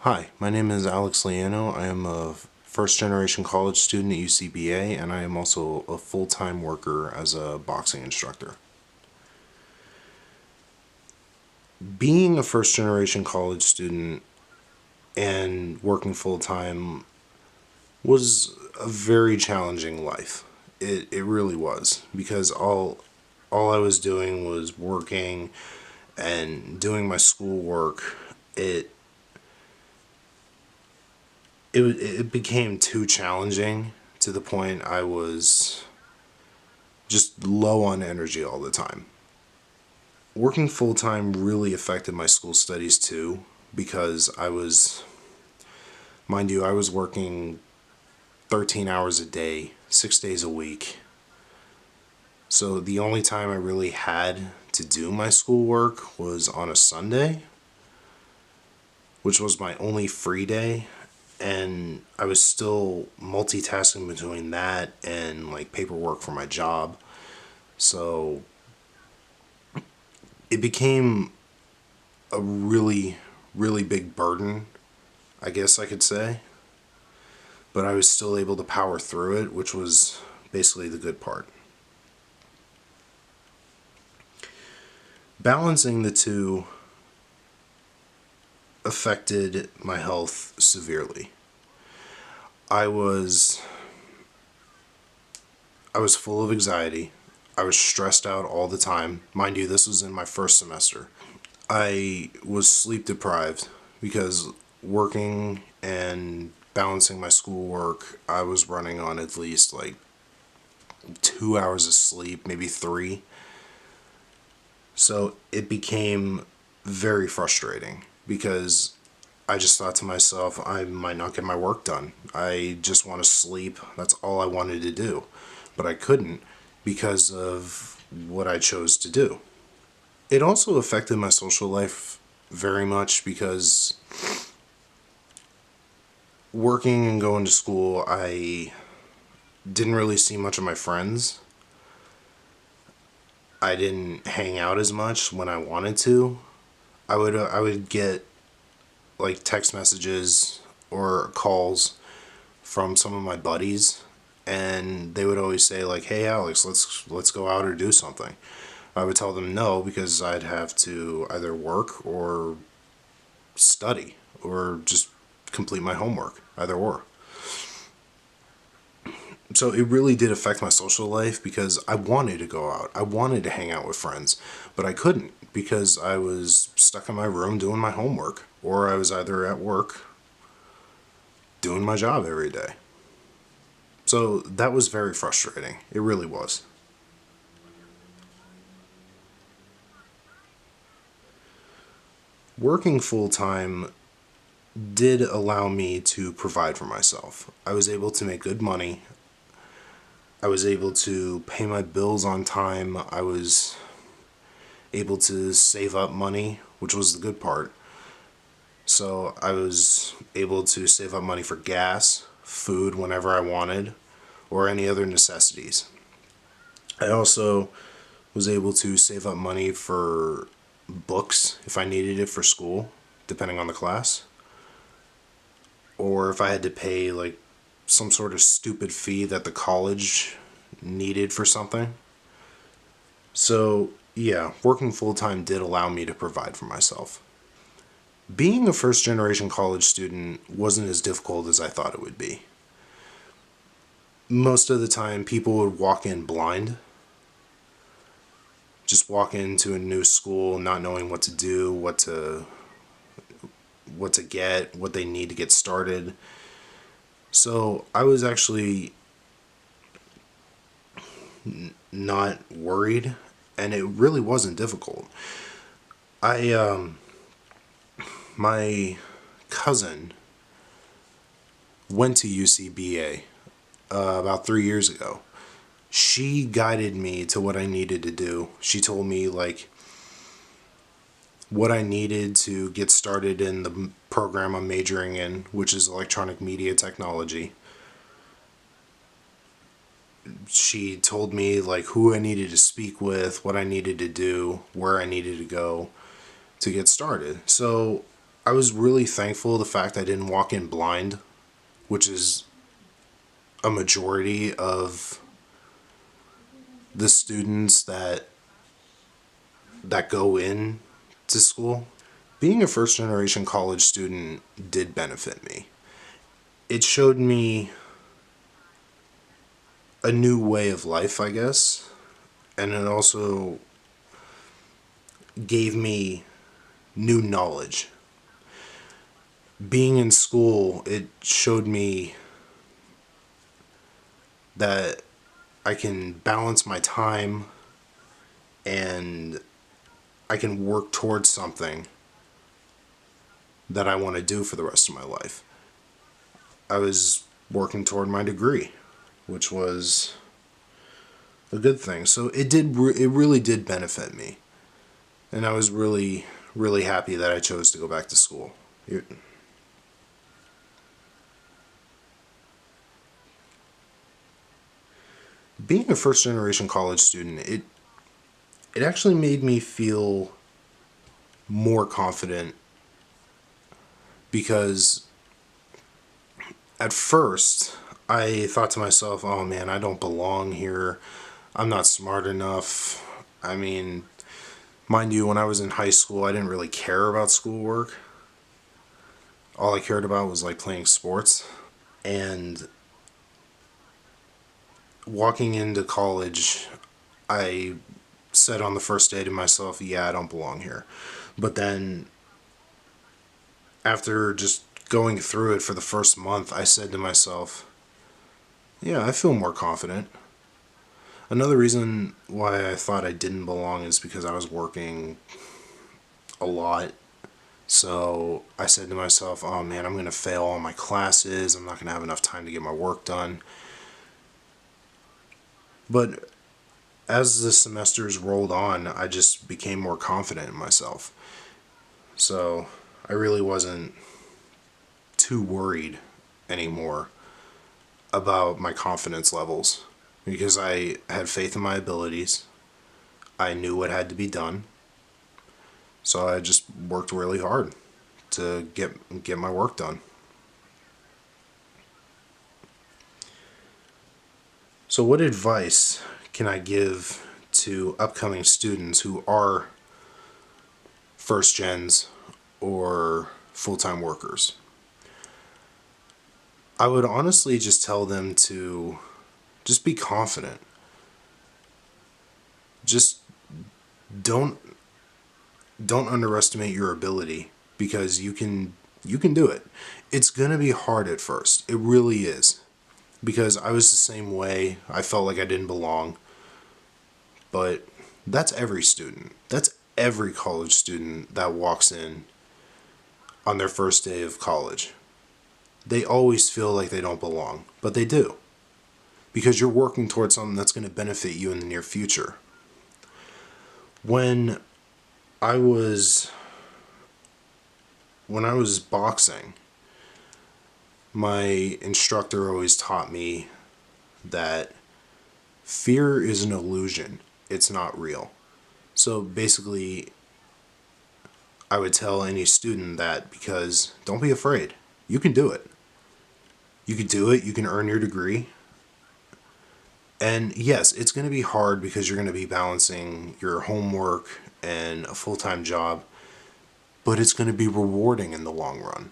Hi, my name is Alex Liano. I am a first-generation college student at UCBA, and I am also a full-time worker as a boxing instructor. Being a first-generation college student and working full-time was a very challenging life. It really was, because all I was doing was working and doing my schoolwork. It became too challenging to the point I was just low on energy all the time. Working full time really affected my school studies too, because mind you, I was working 13 hours a day, 6 days a week. So the only time I really had to do my schoolwork was on a Sunday, which was my only free day. And I was still multitasking between that and like paperwork for my job. So it became a really, really big burden, I guess I could say. But I was still able to power through it, which was basically the good part. Balancing the two affected my health severely. I was I was full of anxiety. I was stressed out all the time. Mind you, this was in my first semester. I was sleep deprived because working and balancing my schoolwork, I was running on at least like 2 hours of sleep, maybe three. So it became very frustrating because I just thought to myself, I might not get my work done. I just want to sleep. That's all I wanted to do. But I couldn't because of what I chose to do. It also affected my social life very much because working and going to school, I didn't really see much of my friends. I didn't hang out as much when I wanted to. I would get like text messages or calls from some of my buddies, and they would always say like, "Hey Alex, let's go out or do something." I would tell them no because I'd have to either work or study or just complete my homework, either or. So it really did affect my social life because I wanted to go out. I wanted to hang out with friends, but I couldn't because I was stuck in my room doing my homework, or I was either at work doing my job every day. So that was very frustrating. It really was. Working full time did allow me to provide for myself. I was able to make good money. I was able to pay my bills on time. I was able to save up money, which was the good part. So I was able to save up money for gas, food whenever I wanted, or any other necessities. I also was able to save up money for books if I needed it for school, depending on the class. Or if I had to pay like some sort of stupid fee that the college needed for something. So, yeah, working full time did allow me to provide for myself. Being a first generation college student wasn't as difficult as I thought it would be. Most of the time, people would walk in blind, just walk into a new school not knowing what to do, what to get, what they need to get started. So I was actually not worried, and it really wasn't difficult. I My cousin went to UCBA about 3 years ago. She guided me to what I needed to do. She told me like what I needed to get started in the program I'm majoring in, which is electronic media technology. She told me like who I needed to speak with, what I needed to do, where I needed to go to get started. So I was really thankful the fact I didn't walk in blind, which is a majority of the students that go in to school. Being a first generation college student did benefit me. It showed me a new way of life, I guess, and it also gave me new knowledge. Being in school, it showed me that I can balance my time and I can work towards something that I want to do for the rest of my life. I was working toward my degree, which was a good thing. So it really did benefit me. And I was really, really happy that I chose to go back to school. Being a first generation college student, it actually made me feel more confident because at first I thought to myself, oh man, I don't belong here. I'm not smart enough. I mean, mind you, when I was in high school, I didn't really care about schoolwork. All I cared about was like playing sports. And walking into college, I said on the first day to myself, yeah, I don't belong here. But then after just going through it for the first month, I said to myself, yeah, I feel more confident. Another reason why I thought I didn't belong is because I was working a lot. So I said to myself, oh man, I'm going to fail all my classes. I'm not going to have enough time to get my work done. But as the semesters rolled on, I just became more confident in myself. So I really wasn't too worried anymore about my confidence levels because I had faith in my abilities. I knew what had to be done. So I just worked really hard to get my work done. So what advice can I give to upcoming students who are first gens or full-time workers? I would honestly just tell them to just be confident. Just don't don't underestimate your ability because you can do it. It's going to be hard at first. It really is. Because I was the same way. I felt like I didn't belong. But that's every student. That's every college student that walks in on their first day of college. They always feel like they don't belong, but they do. Because you're working towards something that's going to benefit you in the near future. When I was when I was boxing, my instructor always taught me that fear is an illusion. It's not real. So basically, I would tell any student that because don't be afraid. You can do it. You can do it. You can earn your degree. And yes, it's going to be hard because you're going to be balancing your homework and a full-time job, but it's going to be rewarding in the long run.